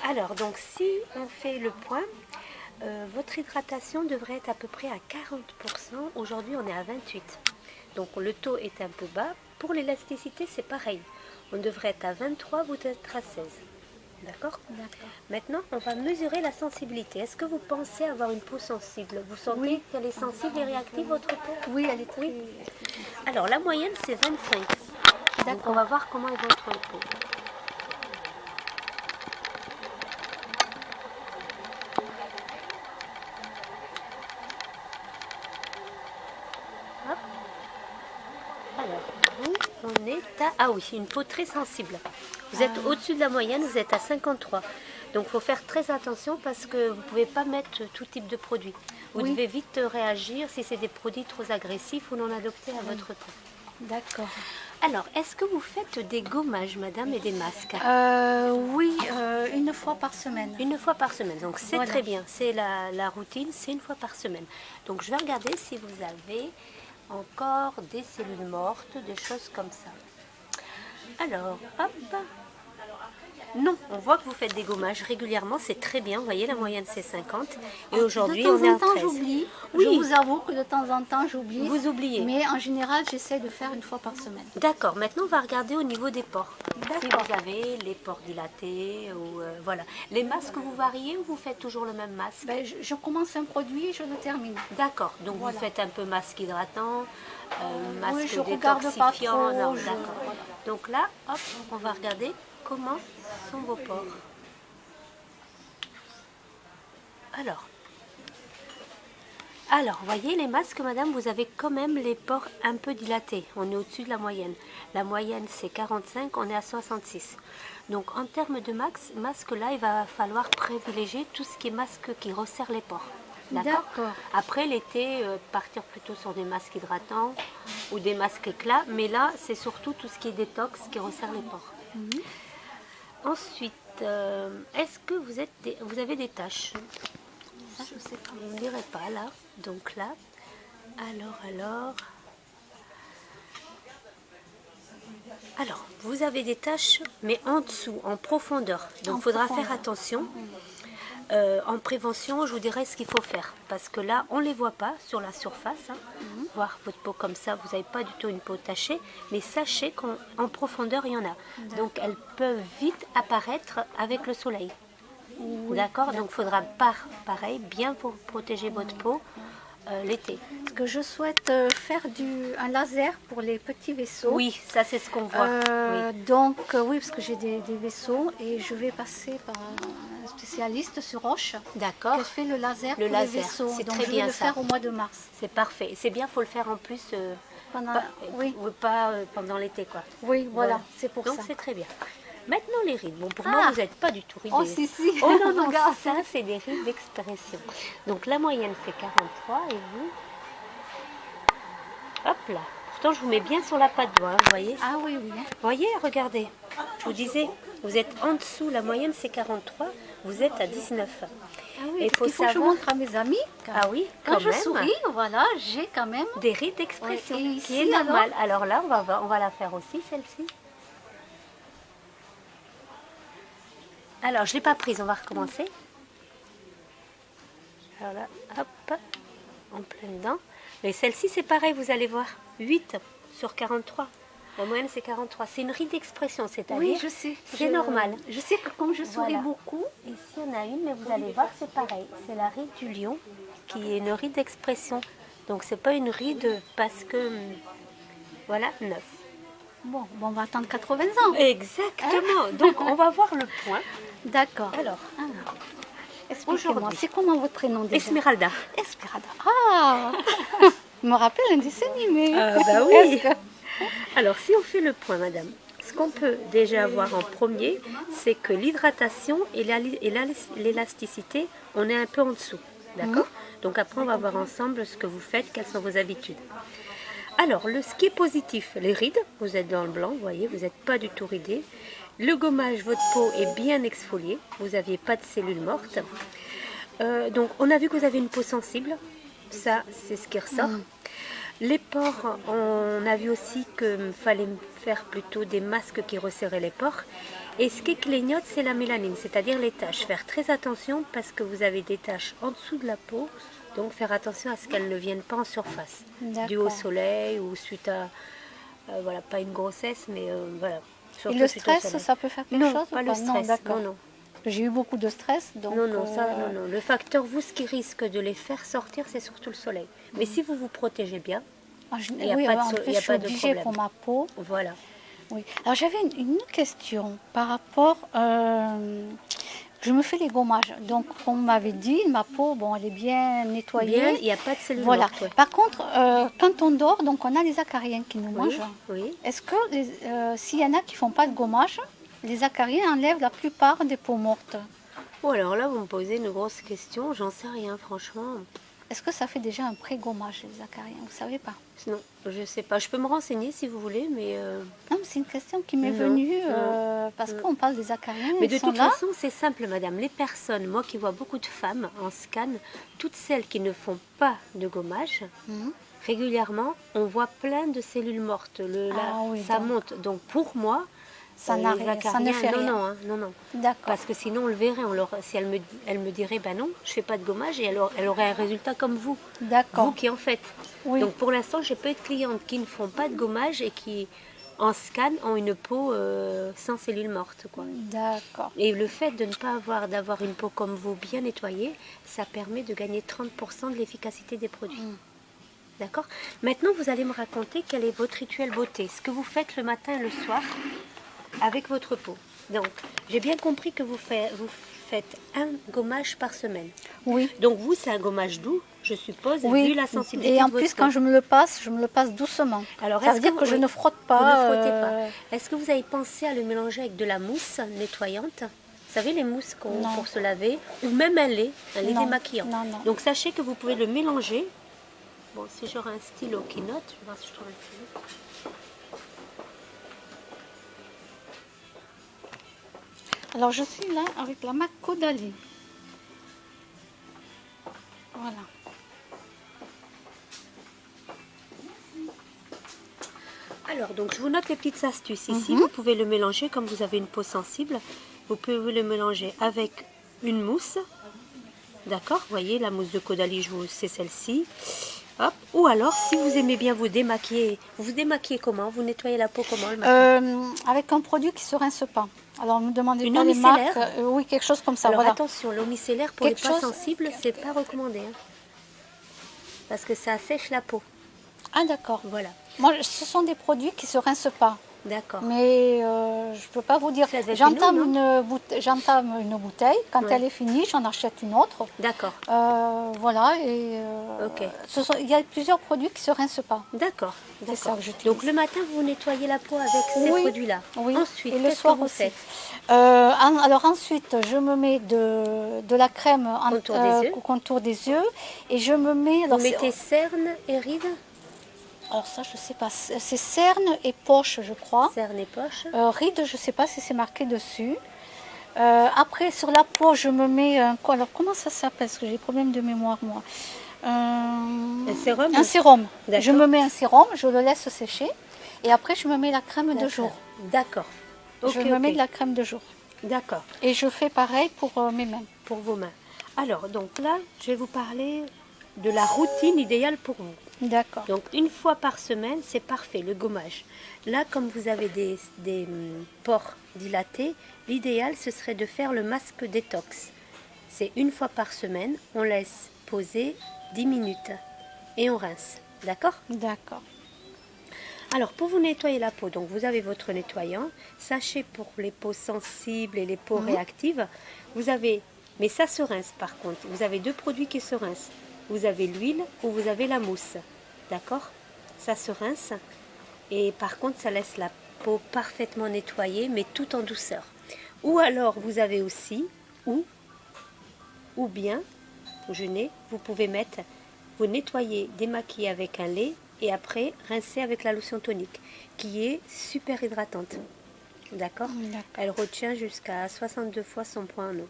Alors, donc si on fait le point, votre hydratation devrait être à peu près à 40%. Aujourd'hui, on est à 28%. Donc le taux est un peu bas. Pour l'élasticité, c'est pareil. On devrait être à 23, vous êtes à 16. D'accord? D'accord. Maintenant, on va mesurer la sensibilité. Est-ce que vous pensez avoir une peau sensible? Vous sentez Oui. qu'elle est sensible et réactive, votre peau? Oui, elle est très... Alors, la moyenne, c'est 25. Donc, on va voir comment est votre peau. Hop. Alors, vous, on est à... Ah oui, une peau très sensible. Vous êtes au-dessus de la moyenne, vous êtes à 53. Donc, il faut faire très attention parce que vous ne pouvez pas mettre tout type de produit. Vous devez vite réagir si c'est des produits trop agressifs ou non adaptés à votre peau. D'accord. Alors, est-ce que vous faites des gommages, madame, et des masques? Oui, une fois par semaine. Une fois par semaine, donc c'est très bien. C'est la routine, c'est une fois par semaine. Donc, je vais regarder si vous avez encore des cellules mortes, des choses comme ça. Alors, hop. Non, on voit que vous faites des gommages régulièrement, c'est très bien. Vous voyez, la moyenne c'est 50. Et aujourd'hui, on est à 13. De temps en temps, j'oublie. Oui. Je vous avoue que de temps en temps, j'oublie. Vous oubliez. Mais en général, j'essaie de faire une fois par semaine. D'accord, maintenant on va regarder au niveau des pores. Si D'accord. vous avez les pores dilatés, ou voilà. Les masques, vous variez ou vous faites toujours le même masque? Ben, je commence un produit et je le termine. D'accord, donc Voilà. vous faites un peu masque hydratant, masque Oui, je regarde pas détoxifiant. trop. Non, d'accord. Voilà. Donc là, hop, on va regarder comment sont vos pores. Alors, voyez les masques, madame, vous avez quand même les pores un peu dilatés. On est au-dessus de la moyenne. La moyenne, c'est 45, on est à 66. Donc, en termes de masque, là, il va falloir privilégier tout ce qui est masque qui resserre les pores. D'accord. Après, l'été, partir plutôt sur des masques hydratants ou des masques éclats. Mais là, c'est surtout tout ce qui est détox qui resserre les pores. Ensuite, est-ce que vous avez des taches? Ça, je sais pas, vous ne direz pas là. Donc là, alors, vous avez des taches, mais en dessous, en profondeur. Donc, il faudra faire attention. En prévention, je vous dirais ce qu'il faut faire. Parce que là, on ne les voit pas sur la surface. Voir votre peau comme ça, vous n'avez pas du tout une peau tachée. Mais sachez qu'en profondeur, il y en a. Donc, elles peuvent vite apparaître avec le soleil. D'accord, donc il faudra pareil, bien pour protéger votre peau l'été. Parce que je souhaite faire un laser pour les petits vaisseaux. Oui, ça c'est ce qu'on voit. Donc oui, parce que j'ai des vaisseaux et je vais passer par un spécialiste sur Roche. D'accord. Qui fait le laser pour les vaisseaux. C'est donc très je bien vais le ça. faire au mois de mars. C'est parfait. C'est bien, il faut le faire en plus pas pendant l'été quoi. Oui, voilà. C'est pour ça. Donc c'est très bien. Maintenant les rides. Bon, pour moi, vous n'êtes pas du tout ridée. Oh, si. Oh non, non, ça, c'est des rides d'expression. Donc, la moyenne, c'est 43. Et vous? Hop là. Pourtant, je vous mets bien sur la patte doigt, vous voyez? Ah oui, oui. Vous voyez, regardez. Je vous disais, vous êtes en dessous. La moyenne, c'est 43. Vous êtes à 19. Ah oui, il faut que je montre à mes amis. Ah oui, quand je souris, voilà, j'ai quand même... des rides d'expression, oui, qui est normal. Alors là, on va la faire aussi, celle-ci. Alors, je ne l'ai pas prise, on va recommencer. Alors là, hop, en plein dedans. Mais celle-ci, c'est pareil, vous allez voir. 8 sur 43. La moyenne, c'est 43. C'est une ride d'expression, c'est-à-dire... Oui, je sais. C'est normal. Je sais que comme je souris beaucoup... Ici, on a une, mais vous allez voir, c'est pareil. C'est la ride du lion, qui est une ride d'expression. Donc, c'est pas une ride parce que... Voilà, 9. Bon, on va attendre 80 ans. Exactement. Donc, on va voir le point. D'accord. Alors expliquez-moi, c'est comment votre prénom déjà? Esmeralda. Esmeralda. Ah je me rappelle un dessin animé. Ah bah oui. Alors, si on fait le point, madame, ce qu'on peut déjà voir en premier, c'est que l'hydratation et l'élasticité, on est un peu en dessous. D'accord? Donc, après, on va voir ensemble ce que vous faites, quelles sont vos habitudes. Alors, ce qui est positif, les rides, vous êtes dans le blanc, vous voyez, vous n'êtes pas du tout ridé. Le gommage, votre peau est bien exfoliée, vous n'aviez pas de cellules mortes. Donc, on a vu que vous avez une peau sensible, ça, c'est ce qui ressort. Les pores, on a vu aussi qu'il fallait faire plutôt des masques qui resserraient les pores. Et ce qui clignote, c'est la mélanine, c'est-à-dire les taches. Faire très attention parce que vous avez des taches en dessous de la peau, donc faire attention à ce qu'elles ne viennent pas en surface, dû au soleil ou suite à, voilà, pas une grossesse, mais voilà. Et le stress, ça peut faire quelque chose? Non, pas le stress, non, non. J'ai eu beaucoup de stress, donc... Non, non, ça, non, non. Le facteur, vous, ce qui risque de les faire sortir, c'est surtout le soleil. Mais si vous vous protégez bien, il n'y a pas de problème. Je suis obligée pour ma peau. Voilà. Oui. Alors j'avais une question par rapport... je me fais les gommages. Donc, comme vous m'avez dit, ma peau, bon, elle est bien nettoyée. Bien, il n'y a pas de cellules voilà. mortes, ouais. Par contre, quand on dort, donc on a les acariens qui nous mangent. Oui. Est-ce que s'il y en a qui ne font pas de gommage, les acariens enlèvent la plupart des peaux mortes? Oh, alors là, vous me posez une grosse question. J'en sais rien, franchement. Est-ce que ça fait déjà un pré-gommage, les acariens? Vous ne savez pas? Non, je ne sais pas. Je peux me renseigner si vous voulez, mais... Non, mais c'est une question qui m'est venue parce qu'on parle des acariens. Mais de toute façon, c'est simple, madame. Les personnes, moi qui vois beaucoup de femmes en scan, toutes celles qui ne font pas de gommage, régulièrement, on voit plein de cellules mortes. Ça monte. Donc pour moi... Ça ne fait rien. Non, non, non. D'accord. Parce que sinon, on le verrait. Si elle me dirait, ben non, je fais pas de gommage, et elle aurait un résultat comme vous. D'accord. Vous qui en faites. Oui. Donc pour l'instant, j'ai peu de clientes qui ne font pas de gommage et qui, en scan, ont une peau sans cellules mortes, quoi. D'accord. Et le fait de ne pas d'avoir une peau comme vous bien nettoyée, ça permet de gagner 30% de l'efficacité des produits. D'accord? Maintenant, vous allez me raconter quel est votre rituel beauté, ce que vous faites le matin et le soir avec votre peau. Donc, j'ai bien compris que vous faites un gommage par semaine. Oui. Donc, vous, c'est un gommage doux, je suppose, oui. vu la sensibilité et en de votre plus, peau. quand je me le passe doucement. Alors, ça veut dire que je ne frotte pas. Vous ne frottez pas. Est-ce que vous avez pensé à le mélanger avec de la mousse nettoyante? Vous savez, les mousses pour se laver, ou même un lait démaquillant. Non, non. Donc, sachez que vous pouvez le mélanger. Bon, si j'aurai un stylo qui note, je vais voir si je trouve un stylo. Alors, je suis là avec la marque Caudalie. Voilà. Alors, donc, je vous note les petites astuces. Ici, vous pouvez le mélanger, comme vous avez une peau sensible, vous pouvez le mélanger avec une mousse. D'accord? Vous voyez, la mousse de Caudalie, c'est celle-ci. Hop. Ou alors, si vous aimez bien vous démaquillez comment? Vous nettoyez la peau comment le matin? Avec un produit qui ne se rince pas. Alors, ne me demandez une pas les marques. Oui, quelque chose comme ça. Alors, voilà. attention, l'eau micellaire pour les peaux sensibles, c'est pas recommandé. Hein, parce que ça assèche la peau. Ah, d'accord. Voilà. Moi, ce sont des produits qui ne se rincent pas. D'accord. Mais je ne peux pas vous dire. J'entame une bouteille. Quand elle est finie, j'en achète une autre. D'accord. Voilà. Et, il y a plusieurs produits qui ne se rincent pas. D'accord. C'est ça que j'utilise. Donc le matin, vous nettoyez la peau avec ces produits-là. Oui. Ensuite, et le soir que vous aussi. faites Alors ensuite, je me mets de la crème au contour des yeux. Et je me mets... Vous mettez cerne et rides? Alors ça, je ne sais pas. C'est cerne et poche, je crois. Cerne et poche. Ride, je ne sais pas si c'est marqué dessus. Après, sur la peau, je me mets... alors, comment ça s'appelle? Parce que j'ai des problèmes de mémoire, moi. Un sérum? Un sérum. Je me mets un sérum, je le laisse sécher. Et après, je me mets la crème de jour. D'accord. Je me mets de la crème de jour. D'accord. Et je fais pareil pour mes mains. Pour vos mains. Alors, donc là, je vais vous parler de la routine idéale pour vous. D'accord. Donc, une fois par semaine, c'est parfait, le gommage. Là, comme vous avez des pores dilatés, l'idéal, ce serait de faire le masque détox. C'est une fois par semaine, on laisse poser 10 minutes et on rince. D'accord? D'accord. Alors, pour vous nettoyer la peau, donc vous avez votre nettoyant. Sachez, pour les peaux sensibles et les peaux réactives, vous avez, mais ça se rince par contre, vous avez deux produits qui se rincent. Vous avez l'huile ou vous avez la mousse. D'accord? Ça se rince. Et par contre, ça laisse la peau parfaitement nettoyée, mais tout en douceur. Ou alors, vous avez aussi, ou bien, vous pouvez mettre, vous nettoyez, démaquiller avec un lait et après rincer avec la lotion tonique, qui est super hydratante. D'accord? Elle retient jusqu'à 62 fois son point en eau.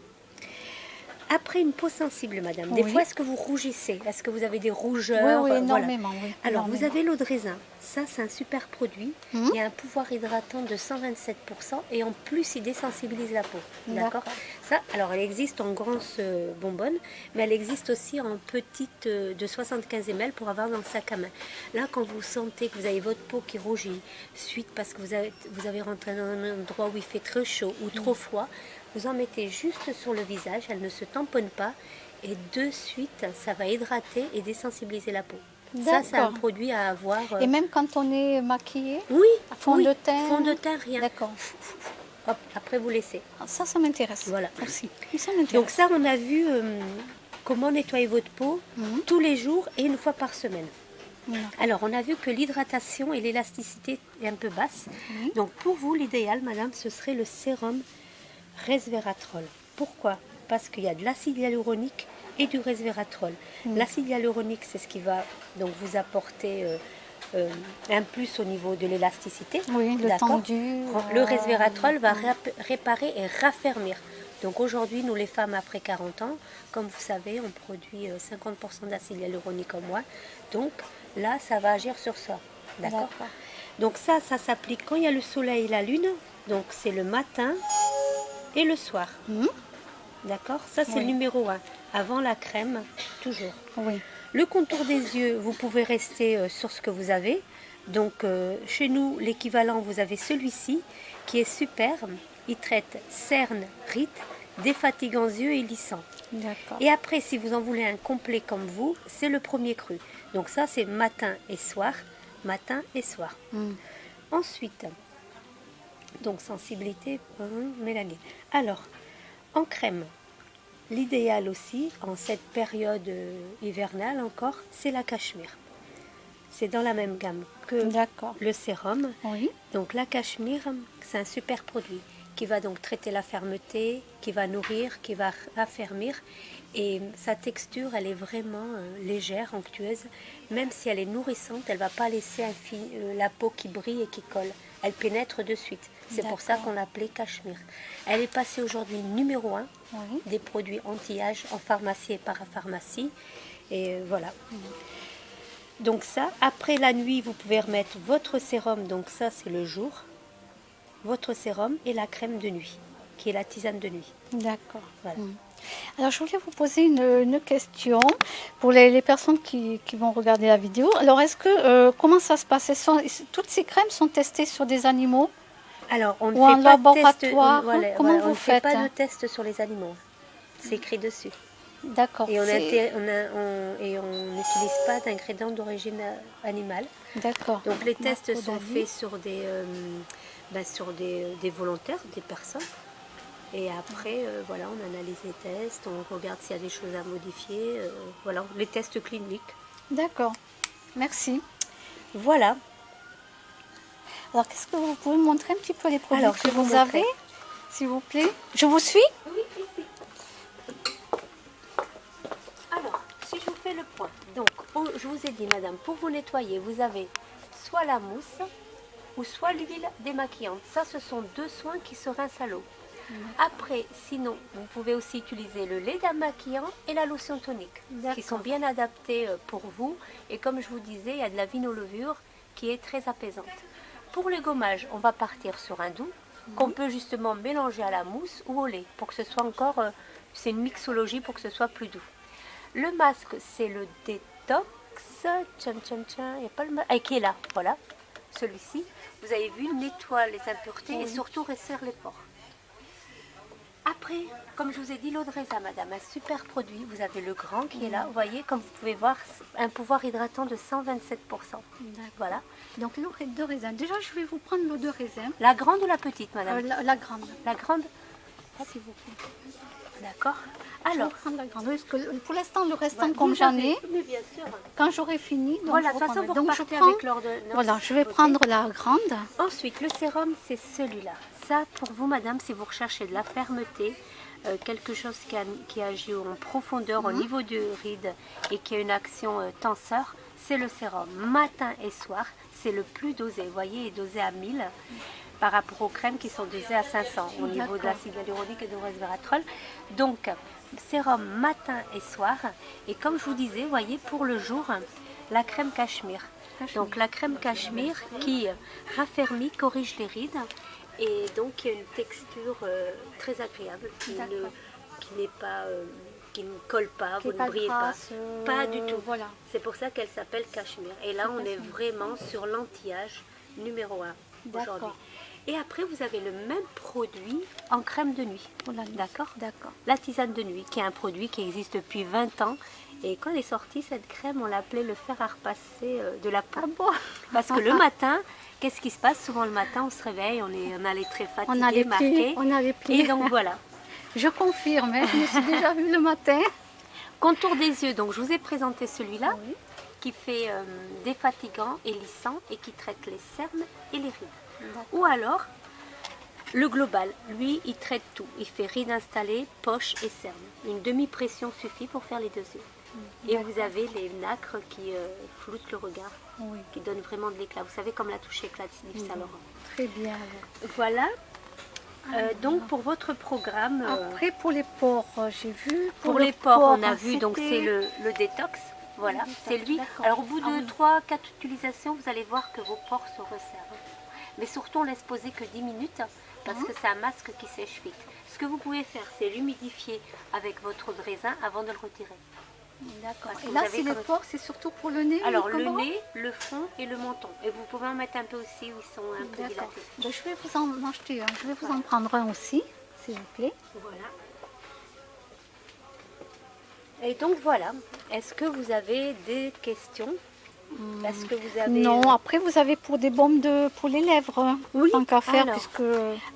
Après une peau sensible, madame, des Oui. fois, est-ce que vous rougissez? Est-ce que vous avez des rougeurs? Oui, Voilà. énormément. Oui, Alors, vous énormément. avez l'eau de raisin. Ça, c'est un super produit. Mhm. Il y a un pouvoir hydratant de 127% et en plus, il désensibilise la peau. D'accord? D'accord. Ça, alors, elle existe en grosses bonbonnes, mais elle existe aussi en petites de 75 ml pour avoir dans le sac à main. Là, quand vous sentez que vous avez votre peau qui rougit, suite parce que vous avez rentré dans un endroit où il fait très chaud ou trop froid, vous en mettez juste sur le visage, elle ne se tamponne pas et de suite, ça va hydrater et désensibiliser la peau. Ça, c'est un D'accord. produit à avoir. Et même quand on est maquillé, Oui, fond oui, de teint. fond de teint, rien. D'accord. Hop, après vous laissez. Ah, ça m'intéresse. Voilà. Aussi. Ça m'intéresse. Donc ça, on a vu comment nettoyer votre peau Mhm. tous les jours et une fois par semaine. D'accord. Alors, on a vu que l'hydratation et l'élasticité est un peu basse. Oui. Donc, pour vous, l'idéal, madame, ce serait le sérum resveratrol. Pourquoi? Parce qu'il y a de l'acide hyaluronique et du resveratrol. L'acide hyaluronique, c'est ce qui va donc vous apporter un plus au niveau de l'élasticité. Oui, le D'accord? tendu. Le resveratrol va réparer et raffermir. Donc aujourd'hui, nous les femmes après 40 ans, comme vous savez, on produit 50% d'acide hyaluronique en moins. Donc là, ça va agir sur ça. D'accord? D'accord. Donc ça s'applique quand il y a le soleil et la lune. Donc c'est le matin et le soir. Mhm. D'accord? Ça, c'est Oui. le numéro 1. Avant la crème, toujours. Oui. Le contour des yeux, vous pouvez rester sur ce que vous avez. Donc, chez nous, l'équivalent, vous avez celui-ci, qui est super. Il traite cernes, rides, défatigants yeux et lissants. D'accord. Et après, si vous en voulez un complet comme vous, c'est le premier cru. Donc ça, c'est matin et soir. Matin et soir. Mhm. Ensuite, donc sensibilité, mélanine. Alors, en crème, l'idéal aussi, en cette période hivernale encore, c'est la cachemire. C'est dans la même gamme que D'accord. le sérum. Oui. Donc la cachemire, c'est un super produit qui va donc traiter la fermeté, qui va nourrir, qui va raffermir. Et sa texture, elle est vraiment légère, onctueuse. Même si elle est nourrissante, elle ne va pas laisser la peau qui brille et qui colle. Elle pénètre de suite. C'est pour ça qu'on l'appelait cachemire. Elle est passée aujourd'hui numéro 1 Oui. des produits anti-âge en pharmacie et parapharmacie. Et voilà. Donc ça, après la nuit, vous pouvez remettre votre sérum. Donc ça, c'est le jour. Votre sérum et la crème de nuit, qui est la tisane de nuit. D'accord. Voilà. Mhm. Alors, je voulais vous poser une question pour les personnes qui vont regarder la vidéo. Alors, comment ça se passe? Toutes ces crèmes sont testées sur des animaux? Alors, on ne Ou en fait pas de test. laboratoire, comment On vous ne fait pas faites? de test sur les animaux. C'est écrit dessus. D'accord. Et on n'utilise pas d'ingrédients d'origine animale. D'accord. Donc les tests Marco sont Dali. faits sur des volontaires, des personnes. Et après, voilà, on analyse les tests, on regarde s'il y a des choses à modifier. Voilà, les tests cliniques. D'accord. Merci. Voilà. Alors, qu'est-ce que vous pouvez me montrer un petit peu les produits Alors, que je vais vous vous montrer. avez, s'il vous plaît? Je vous suis? Oui, ici. Alors, si je vous fais le point. Donc, je vous ai dit, madame, pour vous nettoyer, vous avez soit la mousse ou soit l'huile démaquillante. Ça, ce sont deux soins qui se rincent à l'eau. Après, sinon, vous pouvez aussi utiliser le lait démaquillant et la lotion tonique, qui sont bien adaptés pour vous. Et comme je vous disais, il y a de la vinolovure qui est très apaisante. Pour le gommage, on va partir sur un doux, qu'on peut justement mélanger à la mousse ou au lait, pour que ce soit encore, c'est une mixologie pour que ce soit plus doux. Le masque, c'est le détox, il y a pas le qui est là, voilà, celui-ci. Vous avez vu, il nettoie les impuretés et surtout resserre les pores. Après, comme je vous ai dit, l'eau de raisin, madame, un super produit. Vous avez le grand qui est là. Vous voyez, comme vous pouvez voir, un pouvoir hydratant de 127%. Voilà. Donc, l'eau de raisin. Déjà, je vais vous prendre l'eau de raisin. La grande ou la petite, madame? La grande. La grande. S'il vous plaît. D'accord. Je Alors, vais prendre la grande. Parce que pour l'instant, le restant, vous comme j'en avez- ai, Mais bien sûr. quand j'aurai fini, donc Voilà, je de toute façon, reprendrai. vous Donc, je repartez prends, avec l'ordre. voilà, je vais prendre la grande. Ensuite, le sérum, c'est celui-là. Ça, pour vous, madame, si vous recherchez de la fermeté, quelque chose qui agit en profondeur au niveau du ride et qui a une action tenseur, c'est le sérum. Matin et soir, c'est le plus dosé. Vous voyez, il est dosé à 1000 par rapport aux crèmes qui sont dosées à 500 au niveau de l'acide hyaluronique et de resveratrol. Donc, sérum matin et soir. Et comme je vous disais, vous voyez, pour le jour, la crème cachemire. Donc la crème cachemire qui raffermit, corrige les rides et donc qui a une texture très agréable, qui n'est pas, qui ne colle pas, vous ne brillez pas, pas du tout. Voilà. C'est pour ça qu'elle s'appelle cachemire. Et là, on est vraiment sur l'anti-âge numéro 1 aujourd'hui. Et après, vous avez le même produit en crème de nuit. D'accord. La tisane de nuit, qui est un produit qui existe depuis 20 ans. Et quand elle est sortie, cette crème, on l'appelait le fer à repasser de la peau. Parce que le matin, qu'est-ce qui se passe? Souvent le matin, on se réveille, on a les traits fatigués, marqués. On a les plis. Et donc voilà. Je confirme, hein, je me suis déjà vue le matin. Contour des yeux, donc je vous ai présenté celui-là, qui fait défatigant et lissant et qui traite les cernes et les rides. Ou alors, le global, lui, il traite tout. Il fait rides installées, poches et cernes. Une demi-pression suffit pour faire les deux yeux. Et vous avez les nacres qui floutent le regard, qui donnent vraiment de l'éclat. Vous savez, comme la touche éclat de Yves Saint Laurent. Très bien. Voilà. Donc pour votre programme... Après, pour les pores, j'ai vu... Pour les pores, on a vu, donc c'est le détox. Voilà, c'est lui. Alors au bout de 3-4 utilisations, vous allez voir que vos pores se resserrent. Mais surtout, on laisse poser que 10 minutes parce que c'est un masque qui sèche vite. Ce que vous pouvez faire, c'est l'humidifier avec votre brésin avant de le retirer. D'accord. Et là, c'est les pores, c'est surtout pour le nez? Alors le nez, le front et le menton. Et vous pouvez en mettre un peu aussi où ils sont un peu dilatés. Ben, je vais vous en acheter un. Je vais vous en prendre un aussi, s'il vous plaît. Voilà. Et donc voilà. Est-ce que vous avez des questions? Est-ce que vous avez... Non, après vous avez pour des baumes pour les lèvres. Oui. Tant qu'à faire, Alors, puisque...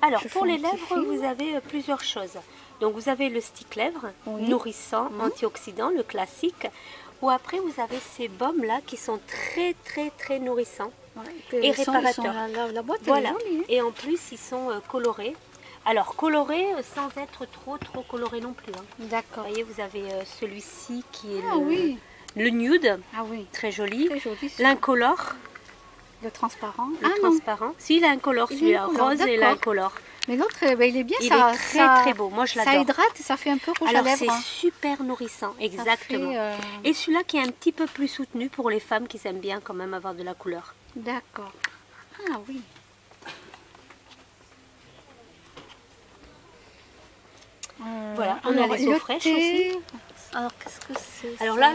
Alors pour les lèvres, vous avez plusieurs choses. Donc vous avez le stick lèvres, nourrissant, antioxydant, le classique. Ou après vous avez ces baumes là qui sont très nourrissants et réparateurs. La boîte voilà. est jolie, hein. Et en plus ils sont colorés. Alors colorés sans être trop colorés non plus. Hein. D'accord. Vous voyez, vous avez celui-ci qui est le nude, très joli. L'incolore. Le transparent. Transparent. Si, il a un color, celui-là, rose et l'incolore. Mais l'autre, il est bien, il est très beau, moi je l'adore. Ça hydrate et ça fait un peu rouge à lèvres. Alors c'est super nourrissant, exactement. Et celui-là qui est un petit peu plus soutenu pour les femmes qui aiment bien quand même avoir de la couleur. D'accord. Ah oui. Voilà, on a les eaux fraîches aussi. Alors qu'est-ce que c'est? Alors là,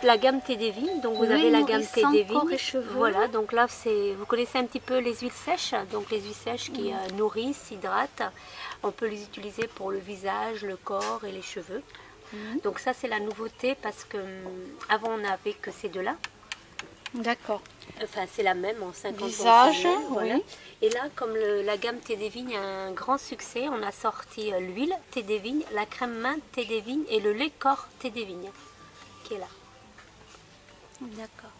la gamme thé des vignes, donc vous avez la gamme thé des vignes. Voilà, donc là, vous connaissez un petit peu les huiles sèches, donc les huiles sèches qui nourrissent, hydratent. On peut les utiliser pour le visage, le corps et les cheveux. Donc ça, c'est la nouveauté parce que avant on n'avait que ces deux-là. D'accord. Enfin, c'est la même en 50 visage, voilà. Et là, comme la gamme thé des vignes a un grand succès, on a sorti l'huile thé des vignes, la crème main thé des vignes et le lait corps thé des vignes, qui est là. D'accord.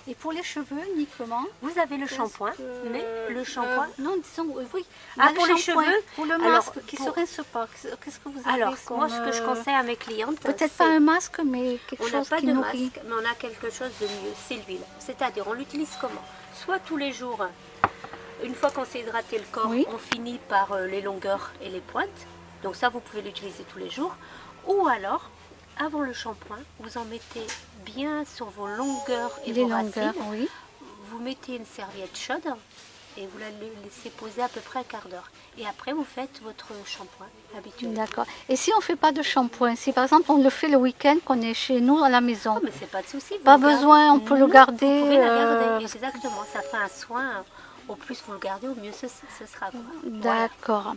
Et pour les cheveux uniquement? Vous avez le shampoing, mais le shampoing... non, disons, oui. Pour les cheveux, pour le masque qui se rince pas, qu'est-ce que vous avez? Alors, moi, ce que je conseille à mes clientes... Peut-être pas un masque, mais quelque chose qui nourrit. On n'a pas de masque, mais on a quelque chose de mieux, c'est l'huile. C'est-à-dire, on l'utilise comment? Soit tous les jours, une fois qu'on s'est hydraté le corps, on finit par les longueurs et les pointes. Donc ça, vous pouvez l'utiliser tous les jours. Ou alors, avant le shampoing, vous en mettez bien sur vos longueurs et vos racines. Vous mettez une serviette chaude et vous la laissez poser à peu près un quart d'heure. Et après, vous faites votre shampoing habituel. D'accord. Et si on ne fait pas de shampoing, si par exemple on le fait le week-end, qu'on est chez nous à la maison, mais c'est pas de souci. Pas besoin, on peut le garder. Vous pouvez le garder, exactement. Ça fait un soin. Au plus vous le gardez, au mieux ce sera. D'accord. Voilà.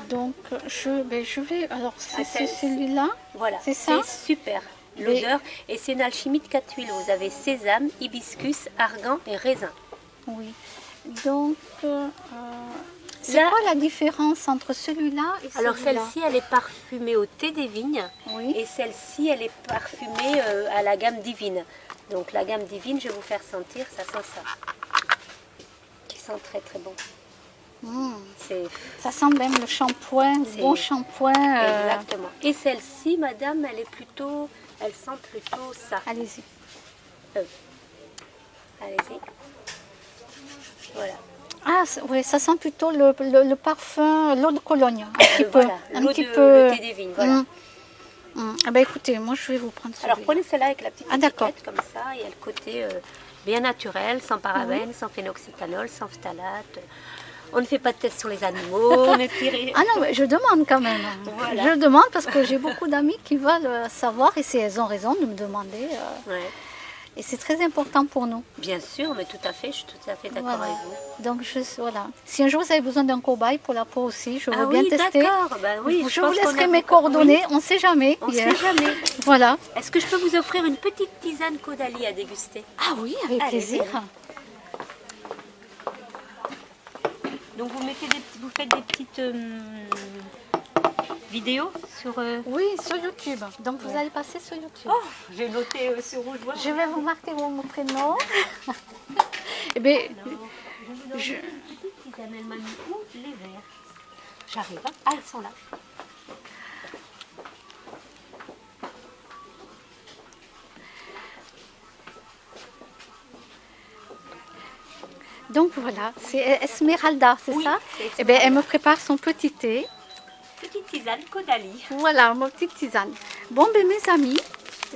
Donc je vais, alors c'est celui-là, voilà, c'est ça? C'est super, l'odeur, et c'est une alchimie de 4 huiles, vous avez sésame, hibiscus, argan et raisin. Oui, donc c'est quoi la différence entre celui-là et celui-là? Alors celle-ci elle est parfumée au thé des vignes, et celle-ci elle est parfumée à la gamme divine. Donc la gamme divine, je vais vous faire sentir, ça sent ça, qui sent très bon. Ça sent même le shampoing, bon shampoing. Exactement. Et celle-ci, madame, elle sent plutôt ça. Allez-y. Allez-y. Voilà. Ah, oui, ça sent plutôt le parfum, l'eau de Cologne, un petit peu. Voilà, Un l'eau petit de peu. le thé des vignes, voilà. Ah ben écoutez, moi je vais vous prendre celui-là. Alors prenez celle-là avec la petite Ah, d'accord. étiquette comme ça, il y a le côté bien naturel, sans parabènes, sans phénoxyéthanol, sans phtalate. On ne fait pas de tests sur les animaux, on est tiré. Ah non, mais je demande quand même. Voilà. Je demande parce que j'ai beaucoup d'amis qui veulent savoir et elles ont raison de me demander. Ouais. Et c'est très important pour nous. Bien sûr, mais tout à fait, je suis tout à fait d'accord Voilà. avec vous. Donc voilà. Si un jour vous avez besoin d'un cobaye pour la peau aussi, je veux bien oui, tester. d'accord. Ben oui, Je pense vous qu'on laisserai a mes beaucoup- coordonnées, oui, on ne sait jamais. on ne sait jamais. Voilà. Est-ce que je peux vous offrir une petite tisane Caudalie à déguster? Ah oui, avec Allez, plaisir. Donc vous faites des petites vidéos sur... Oui, sur YouTube. Donc vous allez passer sur YouTube. Oh, j'ai noté sur rouge. Voilà. Je vais vous marquer mon prénom. Eh bien, Je vous donne une petite tisane, elle m'a mis où les verres. J'arrive, hein. Ah, elles sont là. donc voilà, c'est Esmeralda, c'est Oui, ça? c'est Eh bien, elle Esmeralda. me prépare son petit thé. Petite tisane Caudalie. Voilà, ma petite tisane. Bon, ben mes amis,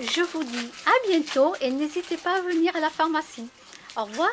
je vous dis à bientôt et n'hésitez pas à venir à la pharmacie. Au revoir.